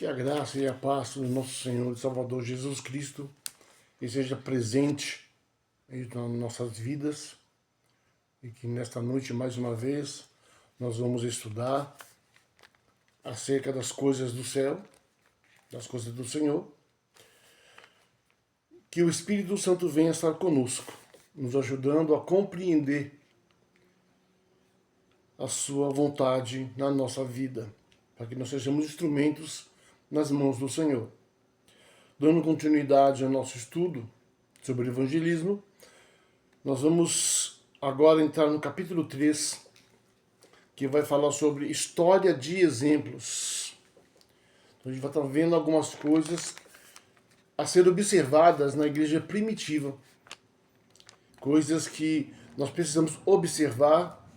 Que a graça e a paz do nosso Senhor e Salvador Jesus Cristo esteja presente nas nossas vidas e que nesta noite, mais uma vez, nós vamos estudar acerca das coisas do céu, das coisas do Senhor. Que o Espírito Santo venha estar conosco, nos ajudando a compreender a sua vontade na nossa vida, para que nós sejamos instrumentos nas mãos do Senhor. Dando continuidade ao nosso estudo sobre o evangelismo, nós vamos agora entrar no capítulo 3, que vai falar sobre história de exemplos. Então a gente vai estar vendo algumas coisas a ser observadas na igreja primitiva. Coisas que nós precisamos observar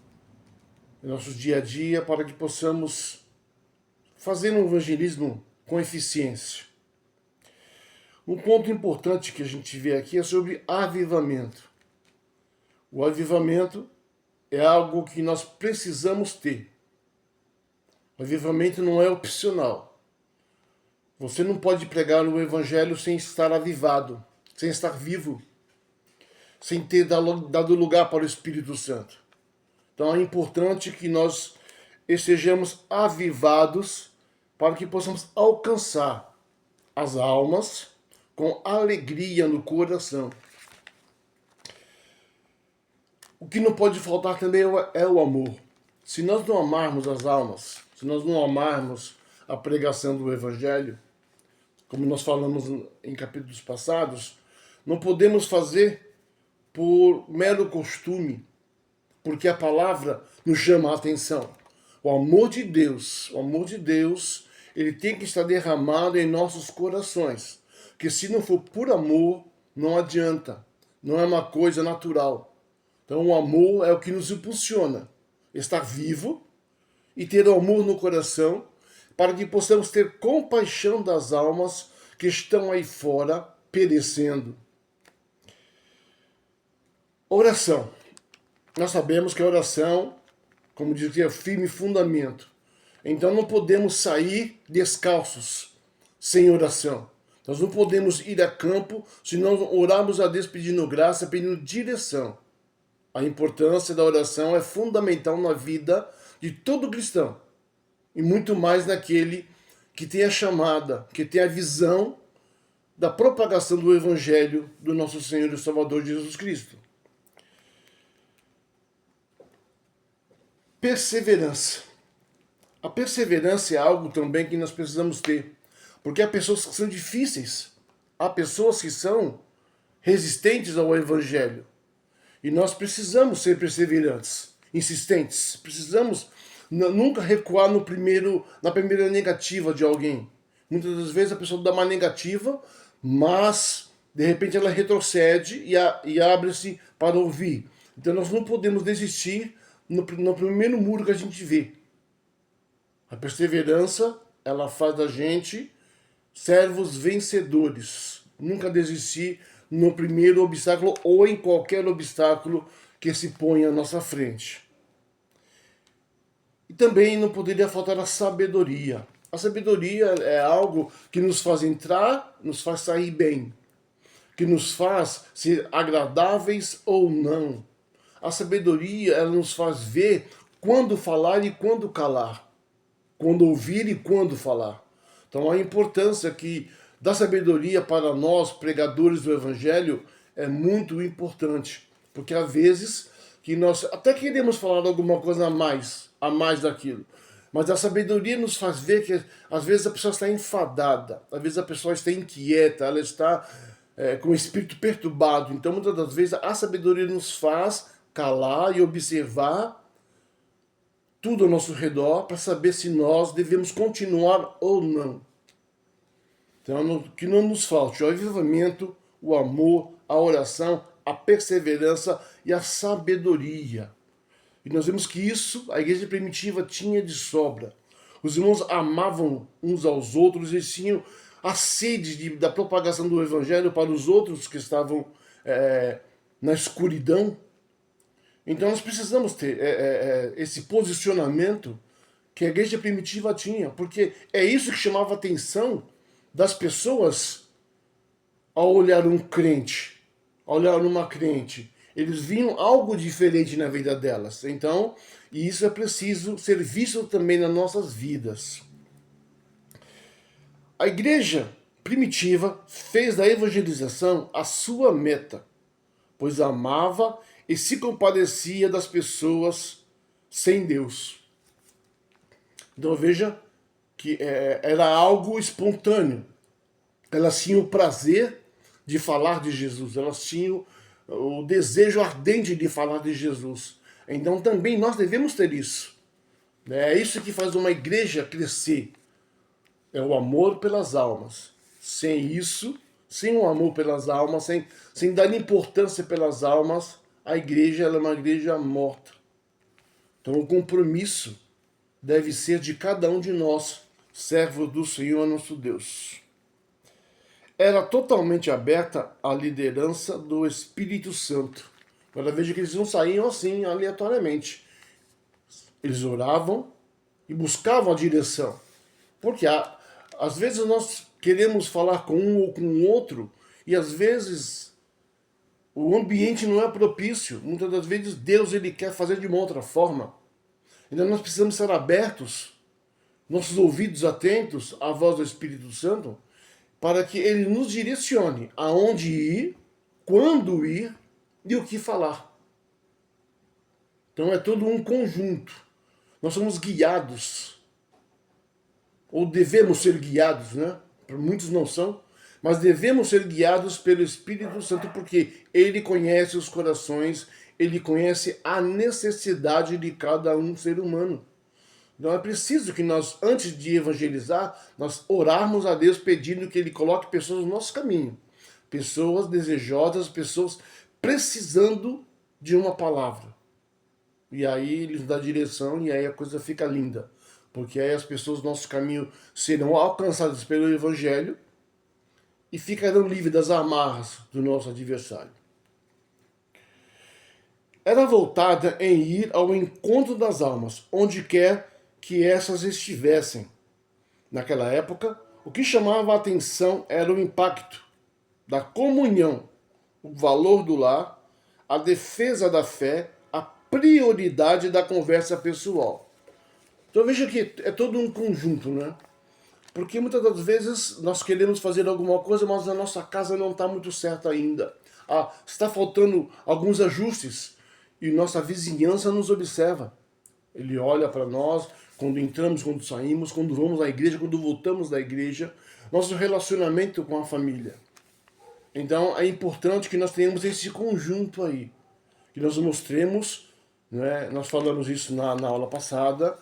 no nosso dia a dia para que possamos fazer um evangelismo com eficiência. Um ponto importante que a gente vê aqui é sobre avivamento. O avivamento é algo que nós precisamos ter. O avivamento não é opcional. Você não pode pregar o evangelho sem estar avivado, sem estar vivo, sem ter dado lugar para o Espírito Santo. Então é importante que nós estejamos avivados para que possamos alcançar as almas com alegria no coração. O que não pode faltar também é o amor. Se nós não amarmos as almas, se nós não amarmos a pregação do Evangelho, como nós falamos em capítulos passados, não podemos fazer por mero costume, porque a palavra nos chama a atenção. O amor de Deus, ele tem que estar derramado em nossos corações. Porque se não for por amor, não adianta. Não é uma coisa natural. Então o amor é o que nos impulsiona. Estar vivo e ter amor no coração para que possamos ter compaixão das almas que estão aí fora perecendo. Oração. Nós sabemos que a oração, como diz aqui, é firme fundamento. Então não podemos sair descalços sem oração. Nós não podemos ir a campo se não orarmos a Deus pedindo graça, pedindo direção. A importância da oração é fundamental na vida de todo cristão. E muito mais naquele que tem a chamada, que tem a visão da propagação do Evangelho do nosso Senhor e Salvador Jesus Cristo. Perseverança. A perseverança é algo também que nós precisamos ter. Porque há pessoas que são difíceis. Há pessoas que são resistentes ao Evangelho. E nós precisamos ser perseverantes, insistentes. Precisamos nunca recuar na primeira negativa de alguém. Muitas das vezes a pessoa dá uma negativa, mas de repente ela retrocede e abre-se para ouvir. Então nós não podemos desistir no primeiro muro que a gente vê. A perseverança, ela faz da gente servos vencedores. Nunca desistir no primeiro obstáculo ou em qualquer obstáculo que se ponha à nossa frente. E também não poderia faltar a sabedoria. A sabedoria é algo que nos faz entrar, nos faz sair bem, que nos faz ser agradáveis ou não. A sabedoria, ela nos faz ver quando falar e quando calar, quando ouvir e quando falar. Então a importância da sabedoria para nós, pregadores do Evangelho, é muito importante. Porque há vezes que nós até queremos falar alguma coisa a mais daquilo. Mas a sabedoria nos faz ver que às vezes a pessoa está enfadada, às vezes a pessoa está inquieta, ela está com o espírito perturbado. Então muitas das vezes a sabedoria nos faz calar e observar tudo ao nosso redor para saber se nós devemos continuar ou não. Então, que não nos falte o avivamento, o amor, a oração, a perseverança e a sabedoria. E nós vemos que isso a igreja primitiva tinha de sobra. Os irmãos amavam uns aos outros e tinham a sede da propagação do evangelho para os outros que estavam na escuridão. Então nós precisamos ter esse posicionamento que a igreja primitiva tinha, porque é isso que chamava a atenção das pessoas ao olhar um crente, ao olhar uma crente. Eles viam algo diferente na vida delas. Então, e isso é preciso ser visto também nas nossas vidas. A igreja primitiva fez da evangelização a sua meta, pois amava e se compadecia das pessoas sem Deus. Então veja que era algo espontâneo. Elas tinham o prazer de falar de Jesus, elas tinham o desejo ardente de falar de Jesus. Então também nós devemos ter isso. É isso que faz uma igreja crescer. É o amor pelas almas. Sem isso, sem o amor pelas almas, sem dar importância pelas almas, a igreja ela é uma igreja morta. Então o compromisso deve ser de cada um de nós, servos do Senhor nosso Deus. Era totalmente aberta à liderança do Espírito Santo. Agora veja que eles não saíam assim aleatoriamente. Eles oravam e buscavam a direção. Porque às vezes nós queremos falar com um ou com o outro e às vezes o ambiente não é propício. Muitas das vezes Deus ele quer fazer de uma outra forma. Então nós precisamos ser abertos, nossos ouvidos atentos à voz do Espírito Santo, para que ele nos direcione aonde ir, quando ir e o que falar. Então é todo um conjunto. Nós somos guiados, ou devemos ser guiados, né? Muitos não são, mas devemos ser guiados pelo Espírito Santo, porque ele conhece os corações, ele conhece a necessidade de cada um ser humano. Então é preciso que nós, antes de evangelizar, nós orarmos a Deus pedindo que ele coloque pessoas no nosso caminho. Pessoas desejosas, pessoas precisando de uma palavra. E aí ele nos dá direção e aí a coisa fica linda. Porque aí as pessoas do nosso caminho serão alcançadas pelo Evangelho e ficarão livres das amarras do nosso adversário. Era voltada em ir ao encontro das almas, onde quer que essas estivessem. Naquela época, o que chamava a atenção era o impacto da comunhão, o valor do lar, a defesa da fé, a prioridade da conversa pessoal. Então veja que é todo um conjunto, né? Porque muitas das vezes nós queremos fazer alguma coisa, mas a nossa casa não está muito certa ainda. Está faltando alguns ajustes e nossa vizinhança nos observa. Ele olha para nós quando entramos, quando saímos, quando vamos à igreja, quando voltamos da igreja, nosso relacionamento com a família. Então é importante que nós tenhamos esse conjunto aí, que nós mostremos, né? Nós falamos isso na aula passada,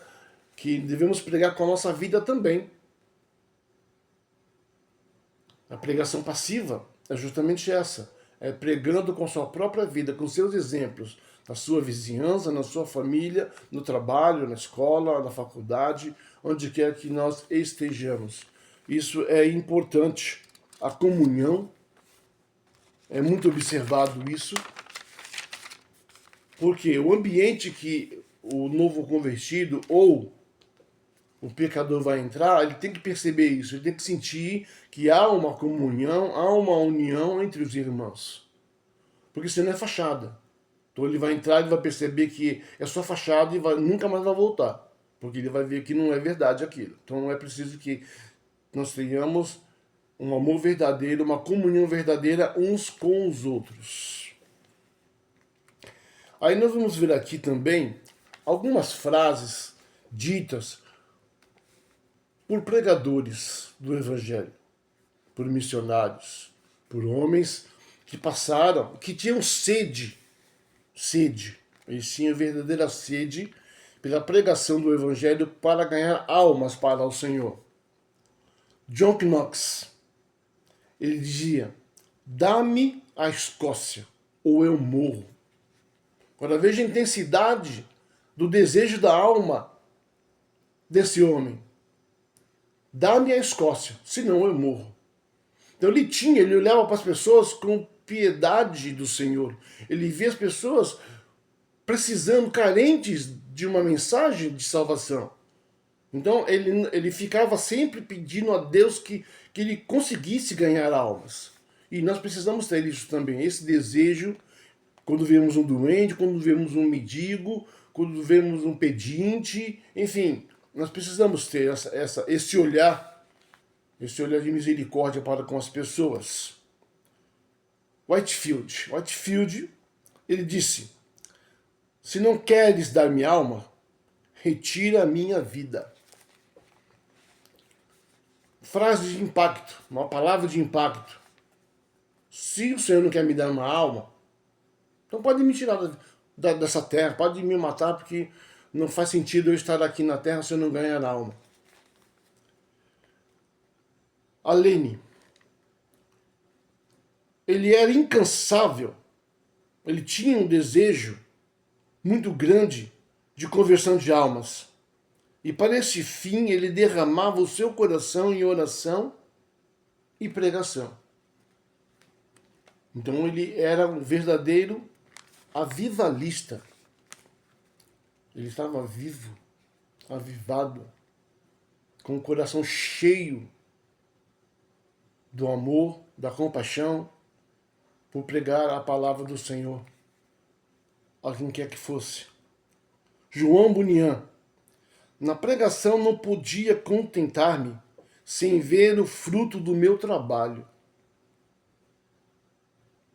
que devemos pregar com a nossa vida também. A pregação passiva é justamente essa. É pregando com sua própria vida, com seus exemplos, na sua vizinhança, na sua família, no trabalho, na escola, na faculdade, onde quer que nós estejamos. Isso é importante. A comunhão, é muito observado isso, porque o ambiente que o novo convertido ou o pecador vai entrar, ele tem que perceber isso, ele tem que sentir que há uma comunhão, há uma união entre os irmãos. Porque senão é fachada. Então ele vai entrar e vai perceber que é só fachada e nunca mais vai voltar. Porque ele vai ver que não é verdade aquilo. Então é preciso que nós tenhamos um amor verdadeiro, uma comunhão verdadeira uns com os outros. Aí nós vamos ver aqui também algumas frases ditas por pregadores do Evangelho, por missionários, por homens que passaram, que tinham sede, eles tinham verdadeira sede pela pregação do Evangelho para ganhar almas para o Senhor. John Knox, ele dizia: dá-me a Escócia ou eu morro. Agora veja a intensidade do desejo da alma desse homem. Dá-me a Escócia, senão eu morro. Então ele olhava para as pessoas com piedade do Senhor. Ele via as pessoas precisando, carentes de uma mensagem de salvação. Então ele ficava sempre pedindo a Deus que ele conseguisse ganhar almas. E nós precisamos ter isso também, esse desejo, quando vemos um doente, quando vemos um mendigo, quando vemos um pedinte, enfim, nós precisamos ter esse olhar de misericórdia para com as pessoas. Whitefield, ele disse: se não queres dar minha alma, retira a minha vida. Frase de impacto, uma palavra de impacto. Se o Senhor não quer me dar uma alma, então pode me tirar dessa terra, pode me matar, porque não faz sentido eu estar aqui na terra se eu não ganhar alma. Alene, ele era incansável, ele tinha um desejo muito grande de conversão de almas. E para esse fim ele derramava o seu coração em oração e pregação. Então ele era um verdadeiro avivalista. Ele estava vivo, avivado, com o coração cheio do amor, da compaixão, por pregar a palavra do Senhor a quem quer que fosse. João Bunyan: na pregação não podia contentar-me sem ver o fruto do meu trabalho.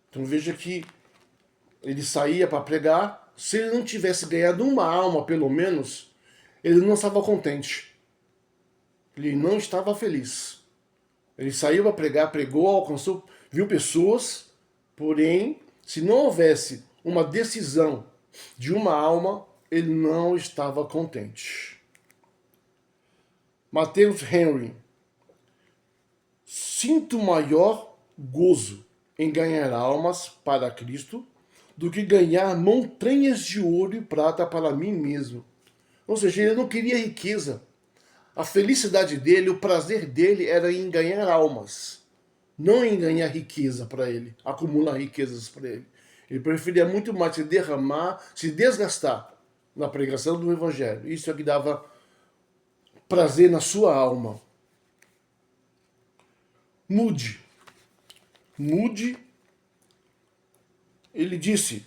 Então veja que ele saía para pregar, se ele não tivesse ganhado uma alma pelo menos, ele não estava contente. Ele não estava feliz. Ele saiu para pregar, pregou, alcançou, viu pessoas, porém, se não houvesse uma decisão de uma alma, ele não estava contente. Mateus Henry: sinto maior gozo em ganhar almas para Cristo do que ganhar montanhas de ouro e prata para mim mesmo. Ou seja, ele não queria riqueza. A felicidade dele, o prazer dele era em ganhar almas, não em ganhar riqueza para ele, acumular riquezas para ele. Ele preferia muito mais se derramar, se desgastar na pregação do Evangelho. Isso é que dava prazer na sua alma. Moody, ele disse: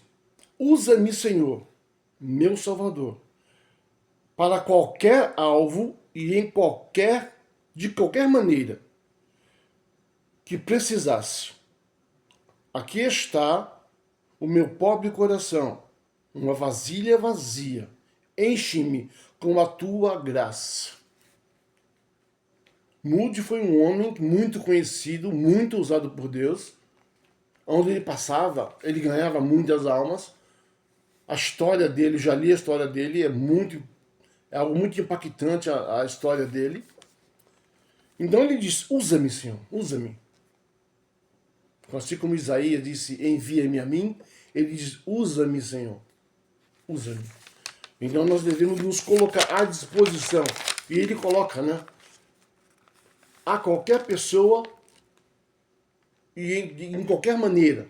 usa-me, Senhor, meu Salvador, para qualquer alvo e de qualquer maneira que precisasse. Aqui está o meu pobre coração, uma vasilha vazia. Enche-me com a tua graça. Moody foi um homem muito conhecido, muito usado por Deus. Onde ele passava, ele ganhava muitas almas. A história dele, já li a história dele, é algo muito impactante a história dele. Então ele diz: usa-me, Senhor, usa-me. Assim como Isaías disse: envia-me a mim, ele diz: usa-me, Senhor, usa-me. Então nós devemos nos colocar à disposição. E ele coloca, né? A qualquer pessoa e em qualquer maneira.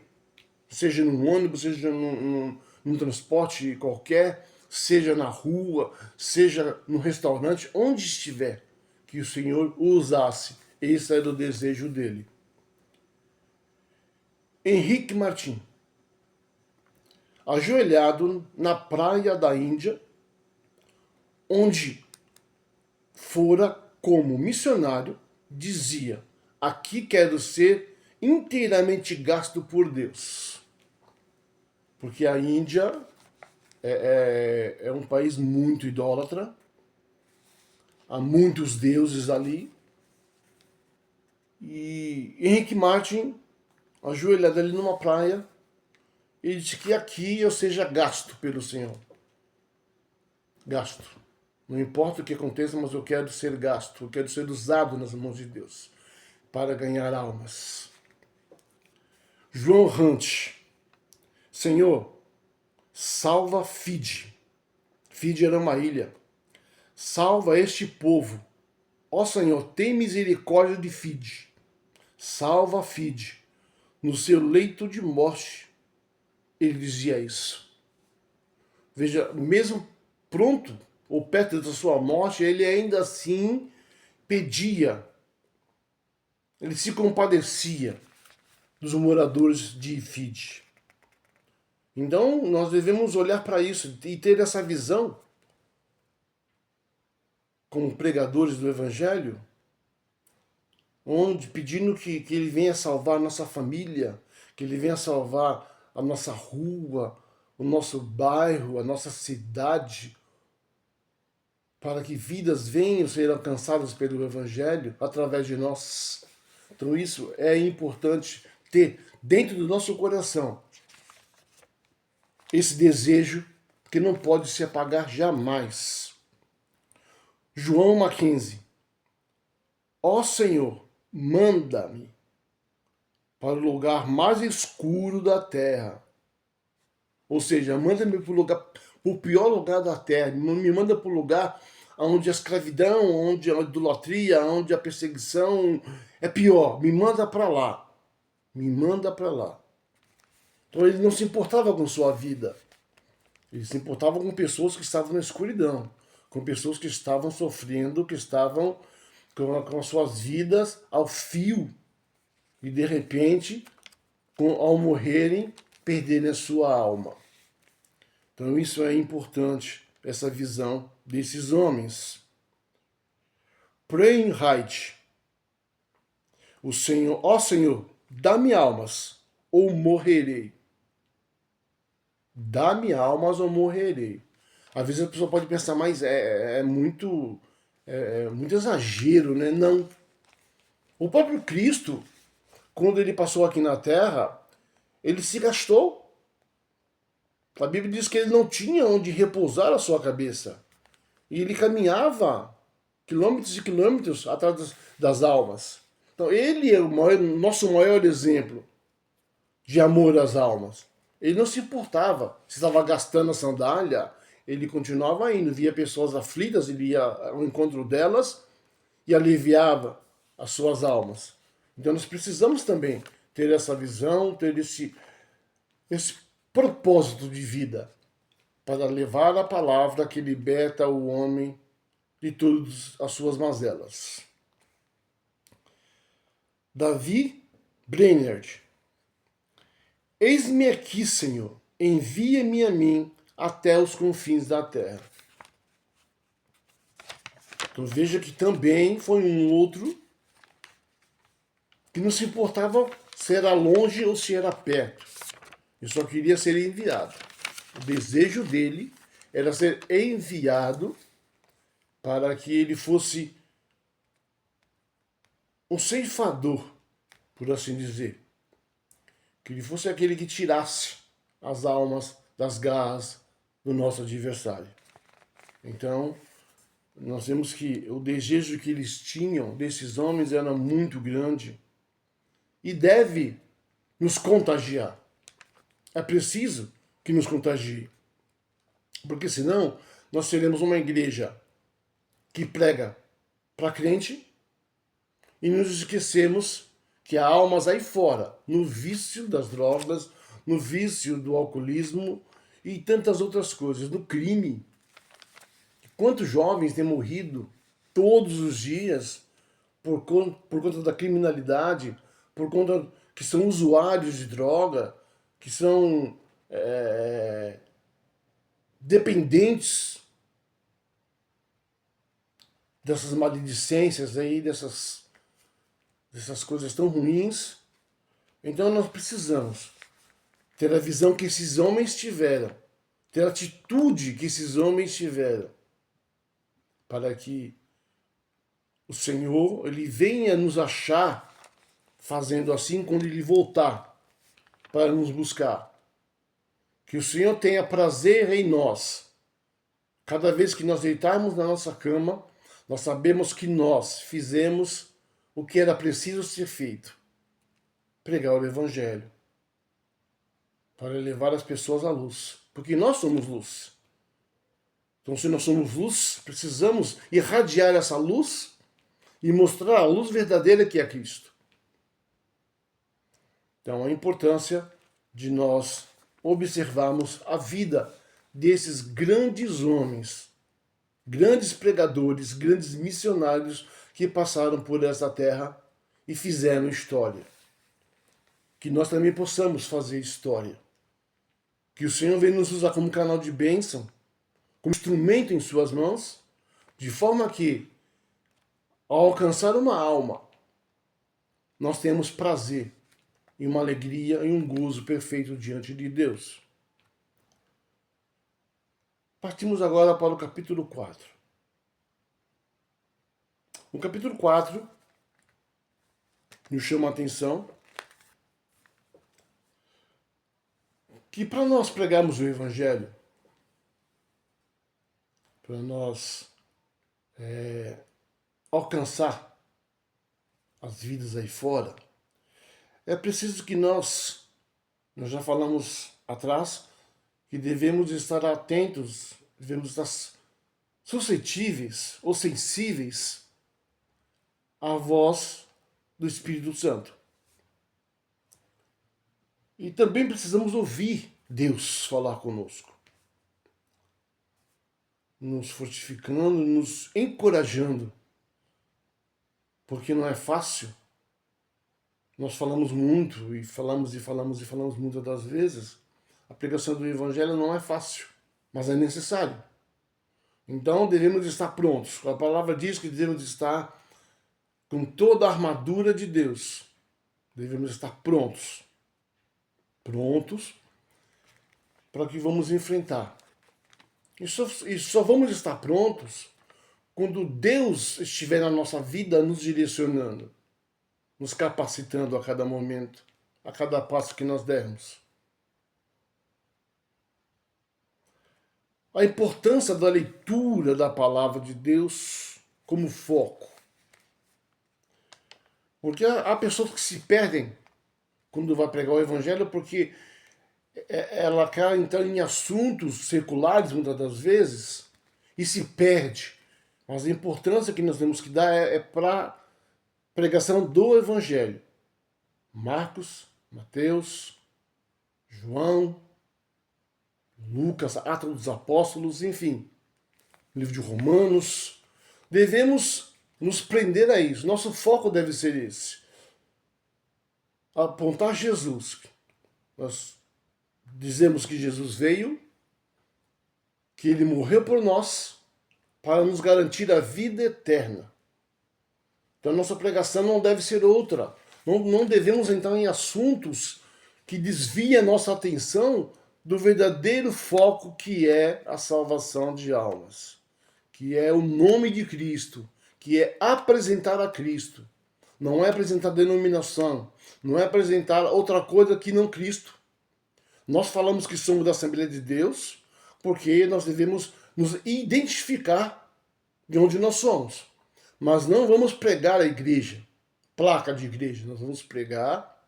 Seja num ônibus, seja num transporte qualquer, seja na rua, seja no restaurante, onde estiver, que o Senhor o usasse. Esse era o desejo dele. Henrique Martin, ajoelhado na praia da Índia, onde fora como missionário, dizia: aqui quero ser inteiramente gasto por Deus. Porque a Índia é um país muito idólatra, há muitos deuses ali. E Henrique Martin, ajoelhado ali numa praia, ele disse que aqui eu seja gasto pelo Senhor. Gasto. Não importa o que aconteça, mas eu quero ser gasto, eu quero ser usado nas mãos de Deus para ganhar almas. João Hunt: Senhor, salva Fiji. Fiji era uma ilha. Salva este povo. Ó Senhor, tem misericórdia de Fiji. Salva Fiji. No seu leito de morte, ele dizia isso. Veja, mesmo pronto ou perto da sua morte, ele ainda assim pedia, ele se compadecia dos moradores de Fide. Então, nós devemos olhar para isso e ter essa visão como pregadores do Evangelho, onde pedindo que ele venha salvar a nossa família, que ele venha salvar a nossa rua, o nosso bairro, a nossa cidade, para que vidas venham ser alcançadas pelo Evangelho através de nós. Então isso é importante ter dentro do nosso coração esse desejo que não pode se apagar jamais. João Mackenzie. Ó Senhor, manda-me para o lugar mais escuro da terra. Ou seja, manda-me para o pior lugar da terra. Me manda para o lugar onde a escravidão, onde a idolatria, onde a perseguição é pior. Me manda para lá. Me manda para lá. Então ele não se importava com sua vida. Ele se importava com pessoas que estavam na escuridão. Com pessoas que estavam sofrendo, que estavam com as suas vidas ao fio. E de repente, ao morrerem, perderem a sua alma. Então isso é importante, essa visão desses homens. Praying Height. O Senhor, ó Senhor, dá-me almas, ou morrerei. Dá-me almas ou morrerei. Às vezes a pessoa pode pensar, mas é muito exagero, né? Não. O próprio Cristo, quando ele passou aqui na Terra, ele se gastou. A Bíblia diz que ele não tinha onde repousar a sua cabeça. E ele caminhava quilômetros e quilômetros atrás das almas. Então ele é o nosso maior exemplo de amor às almas. Ele não se importava se estava gastando a sandália, ele continuava indo, via pessoas aflitas, ele ia ao encontro delas e aliviava as suas almas. Então nós precisamos também ter essa visão, ter esse propósito de vida para levar a palavra que liberta o homem de todas as suas mazelas. Davi Brainerd. Eis-me aqui, Senhor, envia-me a mim até os confins da terra. Então veja que também foi um outro que não se importava se era longe ou se era perto. Ele só queria ser enviado. O desejo dele era ser enviado para que ele fosse um ceifador, por assim dizer. Que ele fosse aquele que tirasse as almas das garras do nosso adversário. Então, nós vemos que o desejo que eles tinham desses homens era muito grande e deve nos contagiar. É preciso que nos contagie. Porque senão nós seremos uma igreja que prega para crente e nos esquecemos que há almas aí fora, no vício das drogas, no vício do alcoolismo e tantas outras coisas, no crime. Quantos jovens têm morrido todos os dias por conta da criminalidade, por conta que são usuários de droga, que são dependentes dessas maledicências aí, dessas coisas tão ruins. Então nós precisamos ter a visão que esses homens tiveram, ter a atitude que esses homens tiveram, para que o Senhor ele venha nos achar fazendo assim quando ele voltar para nos buscar. Que o Senhor tenha prazer em nós. Cada vez que nós deitarmos na nossa cama, nós sabemos que nós fizemos o que era preciso ser feito. Pregar o Evangelho. Para levar as pessoas à luz. Porque nós somos luz. Então, se nós somos luz, precisamos irradiar essa luz e mostrar a luz verdadeira que é Cristo. Então, a importância de nós observarmos a vida desses grandes homens grandes pregadores, grandes missionários que passaram por essa terra e fizeram história. Que nós também possamos fazer história. Que o Senhor venha nos usar como canal de bênção, como instrumento em suas mãos, de forma que, ao alcançar uma alma, nós tenhamos prazer e uma alegria e um gozo perfeito diante de Deus. Partimos agora para o capítulo 4. O capítulo 4 nos chama a atenção que para nós pregarmos o Evangelho, para nós alcançar as vidas aí fora, é preciso que nós já falamos atrás, que devemos estar atentos, devemos estar suscetíveis ou sensíveis à voz do Espírito Santo. E também precisamos ouvir Deus falar conosco, nos fortificando, nos encorajando, porque não é fácil. Nós falamos muito e falamos muitas das vezes. A pregação do Evangelho não é fácil, mas é necessário. Então devemos estar prontos. A palavra diz que devemos estar com toda a armadura de Deus. Devemos estar prontos. Prontos para que vamos enfrentar. E só vamos estar prontos quando Deus estiver na nossa vida nos direcionando, nos capacitando a cada momento, a cada passo que nós dermos. A importância da leitura da palavra de Deus como foco. Porque há pessoas que se perdem quando vai pregar o Evangelho porque ela cai então em assuntos seculares muitas das vezes e se perde. Mas a importância que nós temos que dar é para a pregação do Evangelho. Marcos, Mateus, João, Lucas, Atos dos Apóstolos, enfim, livro de Romanos. Devemos nos prender a isso. Nosso foco deve ser esse. Apontar Jesus. Nós dizemos que Jesus veio, que ele morreu por nós para nos garantir a vida eterna. Então nossa pregação não deve ser outra. Não devemos entrar em assuntos que desviem a nossa atenção do verdadeiro foco que é a salvação de almas, que é o nome de Cristo, que é apresentar a Cristo. Não é apresentar denominação, não é apresentar outra coisa que não Cristo. Nós falamos que somos da Assembleia de Deus porque nós devemos nos identificar de onde nós somos. Mas não vamos pregar a igreja, placa de igreja, nós vamos pregar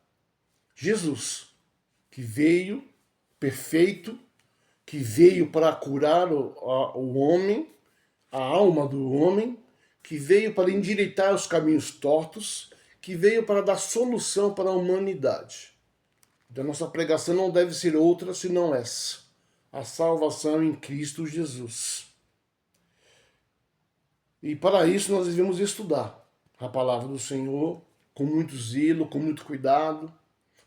Jesus, que veio perfeito, que veio para curar o homem, a alma do homem, que veio para endireitar os caminhos tortos, que veio para dar solução para a humanidade. Então nossa pregação não deve ser outra senão essa: a salvação em Cristo Jesus. E para isso nós devemos estudar a palavra do Senhor com muito zelo, com muito cuidado,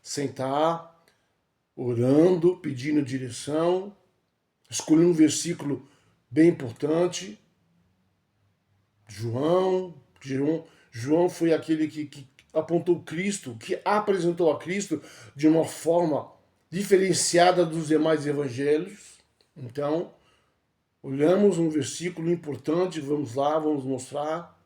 sentar, orando, pedindo direção, escolher um versículo bem importante. João foi aquele que apontou Cristo, que apresentou a Cristo de uma forma diferenciada dos demais evangelhos. Então, olhamos um versículo importante, vamos lá, vamos mostrar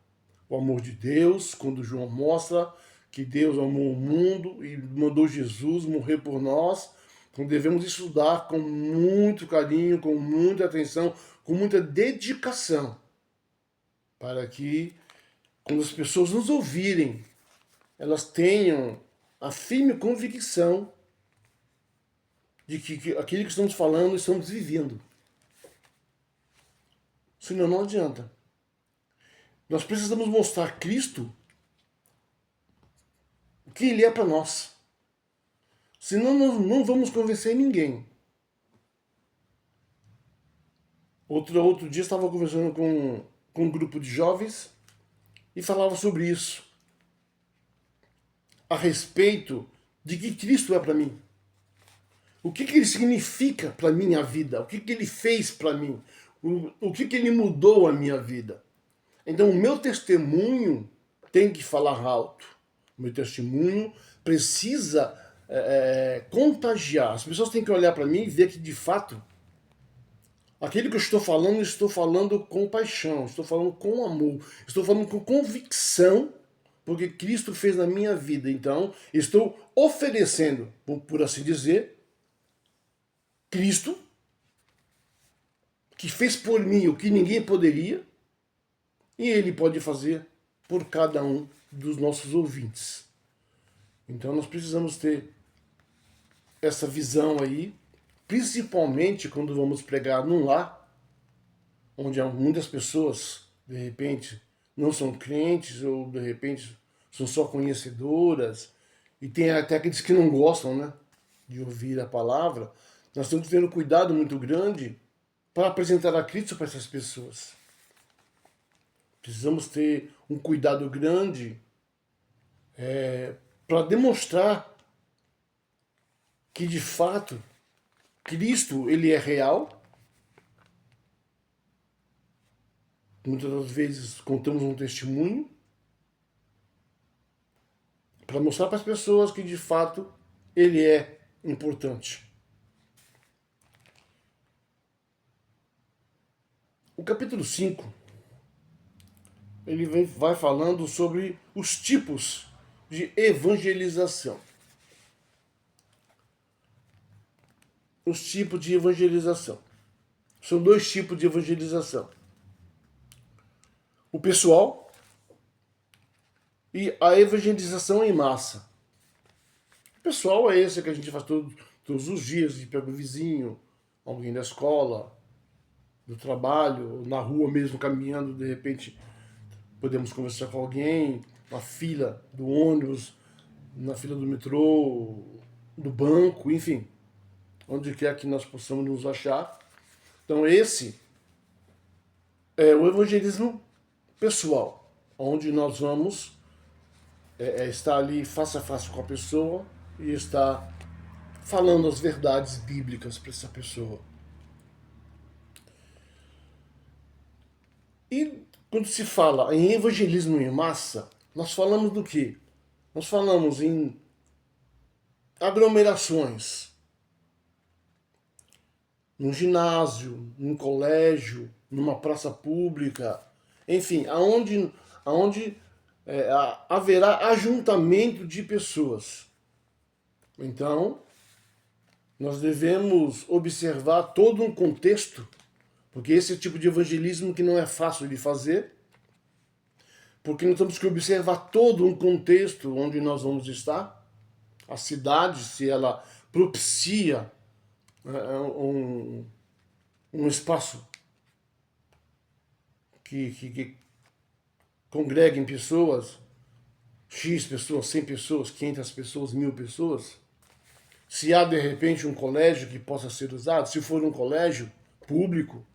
o amor de Deus, quando João mostra que Deus amou o mundo e mandou Jesus morrer por nós. Então devemos estudar com muito carinho, com muita atenção, com muita dedicação, para que, quando as pessoas nos ouvirem, elas tenham a firme convicção de que aquilo que estamos falando, estamos vivendo. Senão não adianta. Nós precisamos mostrar Cristo, o que Ele é para nós. Senão nós não vamos convencer ninguém. Outro dia estava conversando com um grupo de jovens e falava sobre isso, a respeito de que Cristo é para mim. O que ele significa para minha vida? O que ele fez para mim? O que ele mudou a minha vida? Então, o meu testemunho tem que falar alto. O meu testemunho precisa contagiar. As pessoas têm que olhar para mim e ver que, de fato, aquilo que eu estou falando com paixão, estou falando com amor, estou falando com convicção, porque Cristo fez na minha vida. Então, estou oferecendo, por assim dizer, Cristo, que fez por mim o que ninguém poderia, e Ele pode fazer por cada um dos nossos ouvintes. Então nós precisamos ter essa visão aí, principalmente quando vamos pregar num lar, onde muitas pessoas, de repente, não são crentes, ou de repente são só conhecedoras, e tem até aqueles que não gostam, né, de ouvir a palavra. Nós temos que ter um cuidado muito grande para apresentar a Cristo para essas pessoas. Precisamos ter um cuidado grande para demonstrar que, de fato, Cristo ele é real. Muitas das vezes contamos um testemunho para mostrar para as pessoas que, de fato, ele é importante. O capítulo 5, ele vai falando sobre os tipos de evangelização. Os tipos de evangelização. São dois tipos de evangelização. O pessoal e a evangelização em massa. O pessoal é esse que a gente faz todos os dias, de pega o vizinho, alguém da escola, do trabalho, na rua mesmo, caminhando, de repente podemos conversar com alguém, na fila do ônibus, na fila do metrô, do banco, enfim, onde quer que nós possamos nos achar. Então esse é o evangelismo pessoal, onde nós vamos estar ali face a face com a pessoa e estar falando as verdades bíblicas para essa pessoa. E quando se fala em evangelismo em massa, nós falamos do quê? Nós falamos em aglomerações, num ginásio, num colégio, numa praça pública, enfim, aonde haverá ajuntamento de pessoas. Então, nós devemos observar todo um contexto, porque esse é o tipo de evangelismo que não é fácil de fazer, porque nós temos que observar todo um contexto onde nós vamos estar, a cidade, se ela propicia um espaço que congreguem pessoas, X pessoas, 100 pessoas, 500 pessoas, 1000 pessoas, se há de repente um colégio que possa ser usado, se for um colégio público,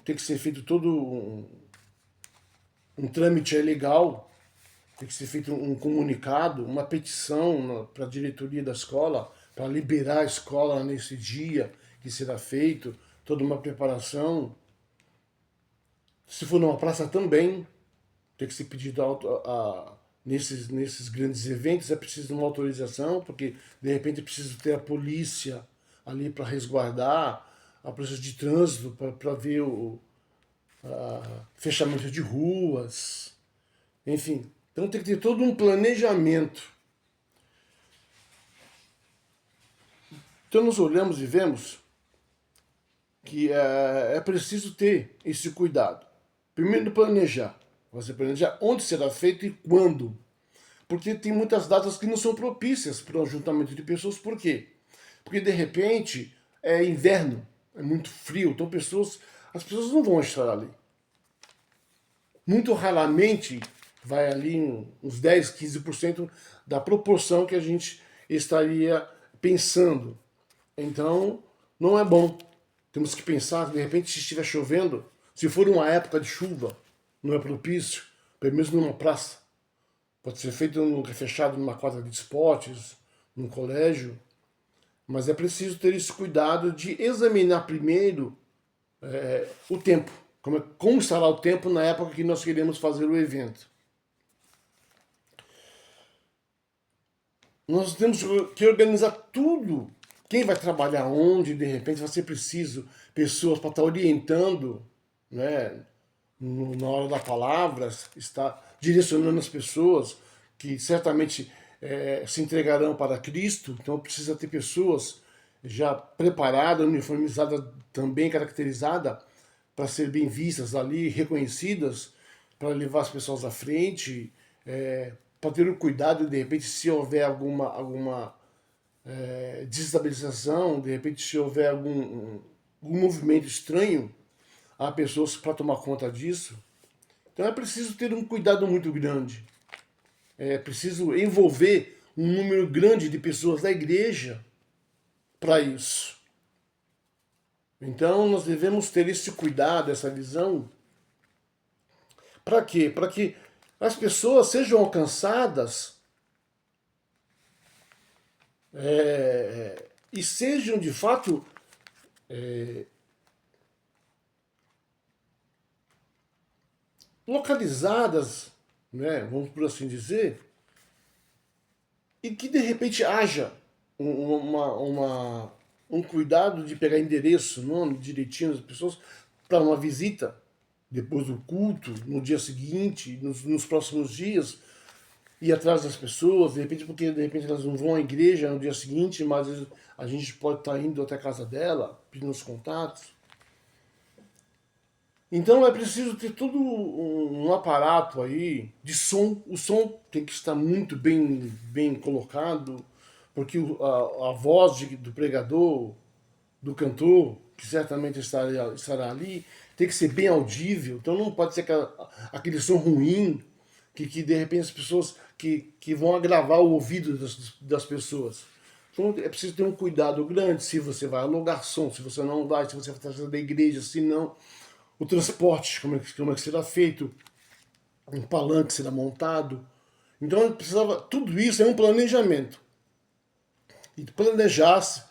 tem que ser feito todo um trâmite legal, tem que ser feito um comunicado, uma petição para a diretoria da escola, para liberar a escola nesse dia que será feito, toda uma preparação. Se for numa praça também, tem que ser pedido nesses grandes eventos, é preciso de uma autorização, porque de repente é preciso ter a polícia ali para resguardar, a polícia de trânsito para ver o fechamento de ruas, enfim. Então tem que ter todo um planejamento. Então nós olhamos e vemos que é preciso ter esse cuidado. Primeiro planejar. Você planejar onde será feito e quando. Porque tem muitas datas que não são propícias para o ajuntamento de pessoas. Por quê? Porque de repente é inverno, é muito frio, então as pessoas não vão estar ali. Muito raramente vai ali uns 10, 15% da proporção que a gente estaria pensando. Então, não é bom Temos que pensar, de repente, se estiver chovendo, se for uma época de chuva, não é propício, pelo menos numa praça. Pode ser feito fechado numa quadra de esportes, num colégio, mas é preciso ter esse cuidado de examinar primeiro o tempo. Como estará o tempo na época que nós queremos fazer o evento. Nós temos que organizar tudo. Quem vai trabalhar onde, de repente vai ser preciso pessoas para estar orientando, né, na hora da palavra, está direcionando as pessoas que certamente se entregarão para Cristo. Então precisa ter pessoas já preparadas, uniformizadas, também caracterizadas, para ser bem vistas ali, reconhecidas, para levar as pessoas à frente, para ter o cuidado, de repente, se houver alguma desestabilização, de repente, se houver algum movimento estranho, há pessoas para tomar conta disso. Então é preciso ter um cuidado muito grande. É preciso envolver um número grande de pessoas da igreja para isso. Então nós devemos ter esse cuidado, essa visão. Para quê? Para que as pessoas sejam alcançadas e sejam de fato localizadas, né, vamos por assim dizer, e que de repente haja um cuidado de pegar endereço, nome direitinho das pessoas para uma visita depois do culto, no dia seguinte, nos próximos dias, ir atrás das pessoas, de repente, porque de repente elas não vão à igreja no dia seguinte, mas a gente pode estar indo até a casa dela, pedindo os contatos. Então é preciso ter todo um aparato aí de som. O som tem que estar muito bem colocado, porque a voz do pregador, do cantor, que certamente estará ali, tem que ser bem audível. Então não pode ser aquele som ruim que de repente as pessoas que vão agravar o ouvido das pessoas. Então é preciso ter um cuidado grande se você vai alugar som, se você não vai, se você vai trazer da igreja, se não. O transporte, como é que será feito, um palanque será montado. Então precisava, tudo isso é um planejamento. E planejar-se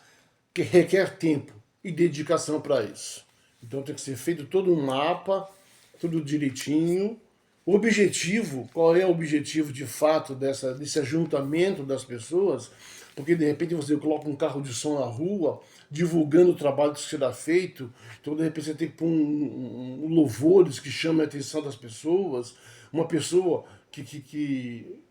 que requer tempo e dedicação para isso. Então tem que ser feito todo um mapa, tudo direitinho. O objetivo, qual é o objetivo de fato desse ajuntamento das pessoas? Porque de repente você coloca um carro de som na rua, divulgando o trabalho que será feito, então de repente você tem que pôr um louvores que chame a atenção das pessoas, uma pessoa que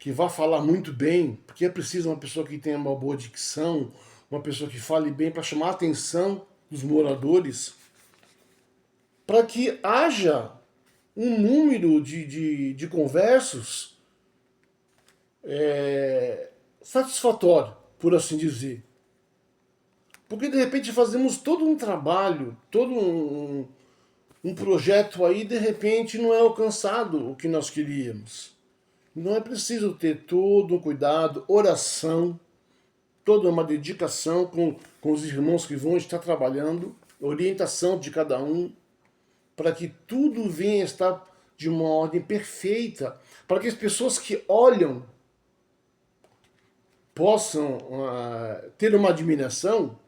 vá falar muito bem, porque é preciso uma pessoa que tenha uma boa dicção, uma pessoa que fale bem para chamar a atenção dos moradores, para que haja um número de conversos satisfatório, por assim dizer. Porque de repente fazemos todo um trabalho, todo um projeto aí, de repente não é alcançado o que nós queríamos. Não é preciso ter todo um cuidado, oração, toda uma dedicação com os irmãos que vão estar trabalhando, orientação de cada um, para que tudo venha a estar de uma ordem perfeita, para que as pessoas que olham possam ter uma admiração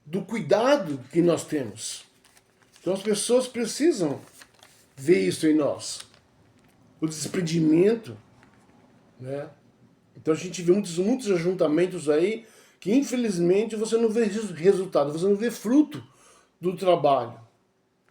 do cuidado que nós temos. Então as pessoas precisam ver isso em nós. O desprendimento, né? Então a gente vê muitos ajuntamentos aí que infelizmente você não vê resultado, você não vê fruto do trabalho.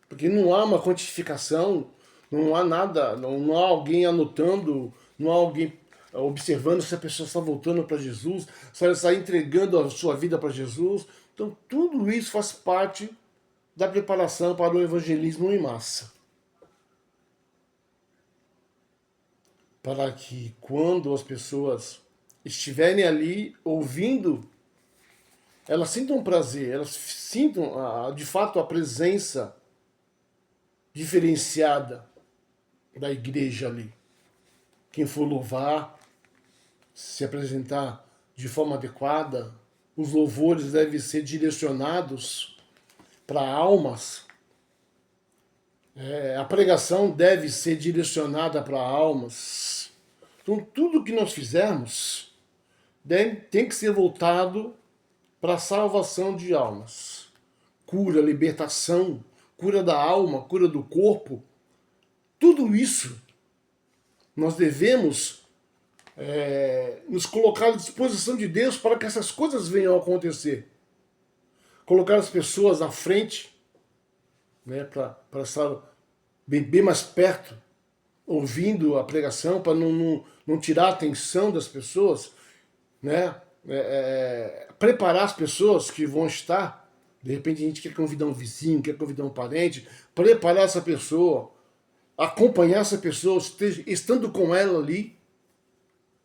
Porque não há uma quantificação, não há nada, não há alguém anotando, não há alguém observando se a pessoa está voltando para Jesus, se ela está entregando a sua vida para Jesus. Então tudo isso faz parte da preparação para o evangelismo em massa. Para que quando as pessoas estiverem ali ouvindo, elas sintam prazer, elas sintam de fato a presença diferenciada da igreja ali. Quem for louvar, se apresentar de forma adequada, os louvores devem ser direcionados para almas. A pregação deve ser direcionada para almas. Então, tudo que nós fizermos tem que ser voltado para a salvação de almas. Cura, libertação, cura da alma, cura do corpo. Tudo isso nós devemos nos colocar à disposição de Deus para que essas coisas venham a acontecer. Colocar as pessoas à frente, né, para estar bem mais perto, ouvindo a pregação, para não tirar a atenção das pessoas, né? Preparar as pessoas que vão estar. De repente a gente quer convidar um vizinho, quer convidar um parente, preparar essa pessoa, acompanhar essa pessoa, estando com ela ali.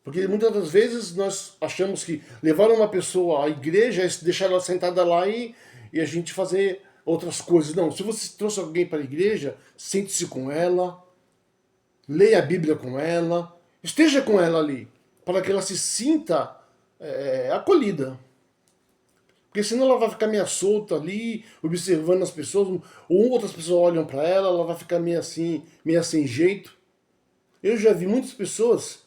Porque muitas das vezes nós achamos que levar uma pessoa à igreja é deixar ela sentada lá e a gente fazer outras coisas. Não, se você trouxe alguém para a igreja, sente-se com ela, leia a Bíblia com ela, esteja com ela ali, para que ela se sinta acolhida. Porque senão ela vai ficar meio solta ali, observando as pessoas, ou outras pessoas olham para ela, ela vai ficar meio assim, meio sem jeito. Eu já vi muitas pessoas,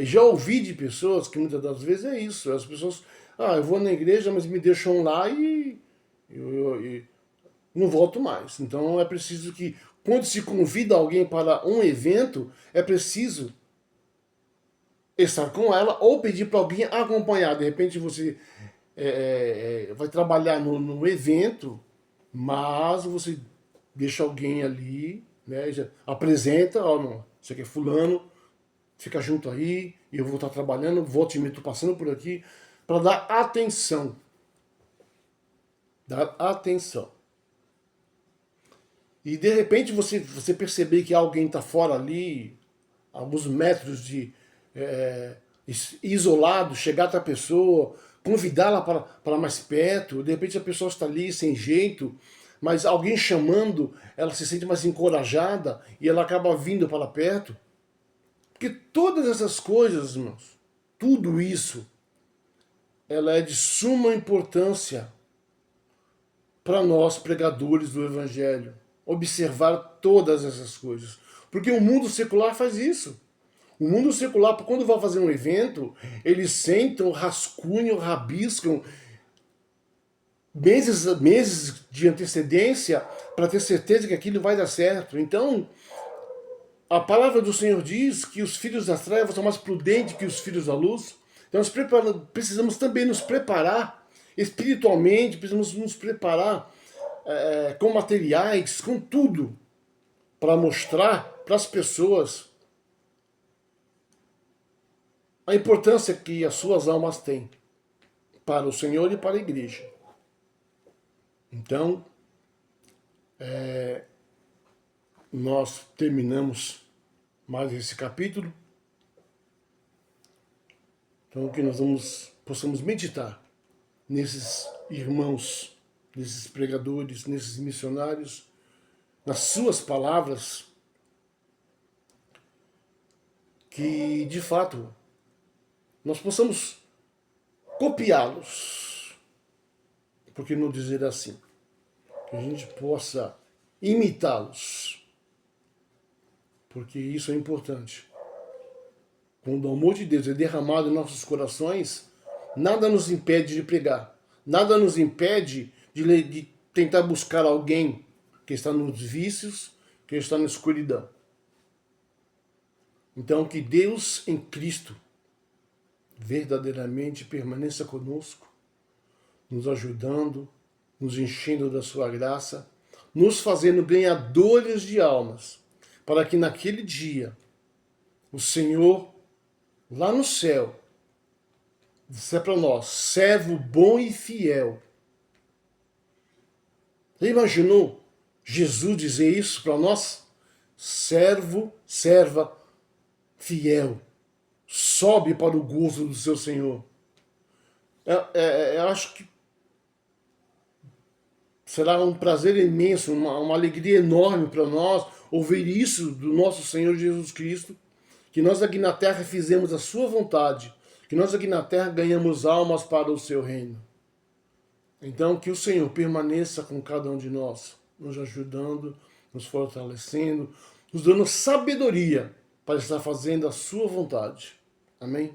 já ouvi de pessoas que muitas das vezes é isso. As pessoas, eu vou na igreja, mas me deixam lá e eu não volto mais. Então é preciso que, quando se convida alguém para um evento, é preciso estar com ela ou pedir para alguém acompanhar. De repente você vai trabalhar no evento, mas você deixa alguém ali, né, já apresenta, não, isso aqui é fulano, fica junto aí, e eu vou estar trabalhando, volta e meia, estou passando por aqui, para dar atenção. Dar atenção. E de repente você perceber que alguém está fora ali, alguns metros de isolado, chegar até a pessoa, convidá-la para mais perto, de repente a pessoa está ali sem jeito, mas alguém chamando, ela se sente mais encorajada e ela acaba vindo para perto. Porque todas essas coisas, irmãos, tudo isso, ela é de suma importância para nós, pregadores do Evangelho, observar todas essas coisas. Porque o mundo secular faz isso. O mundo secular, quando vai fazer um evento, eles sentam, rascunham, rabiscam meses de antecedência para ter certeza que aquilo vai dar certo. Então, a palavra do Senhor diz que os filhos das trevas são mais prudentes que os filhos da luz. Então, nós precisamos também nos preparar espiritualmente, precisamos nos preparar com materiais, com tudo, para mostrar para as pessoas a importância que as suas almas têm para o Senhor e para a igreja. Então, nós terminamos mais esse capítulo. Então, que nós possamos meditar nesses irmãos, nesses pregadores, nesses missionários, nas suas palavras, que de fato nós possamos copiá-los, por que não dizer assim, que a gente possa imitá-los, porque isso é importante. Quando o amor de Deus é derramado em nossos corações, nada nos impede de pregar, nada nos impede de tentar buscar alguém que está nos vícios, que está na escuridão. Então, que Deus em Cristo verdadeiramente permaneça conosco, nos ajudando, nos enchendo da sua graça, nos fazendo ganhadores de almas, para que naquele dia o Senhor, lá no céu, disser para nós, servo bom e fiel. Você imaginou Jesus dizer isso para nós? Servo, serva, fiel. Sobe para o gozo do seu Senhor. Eu acho que será um prazer imenso, uma alegria enorme para nós ouvir isso do nosso Senhor Jesus Cristo, que nós aqui na terra fizemos a sua vontade, que nós aqui na terra ganhamos almas para o seu reino. Então, que o Senhor permaneça com cada um de nós, nos ajudando, nos fortalecendo, nos dando sabedoria para estar fazendo a sua vontade. Amém?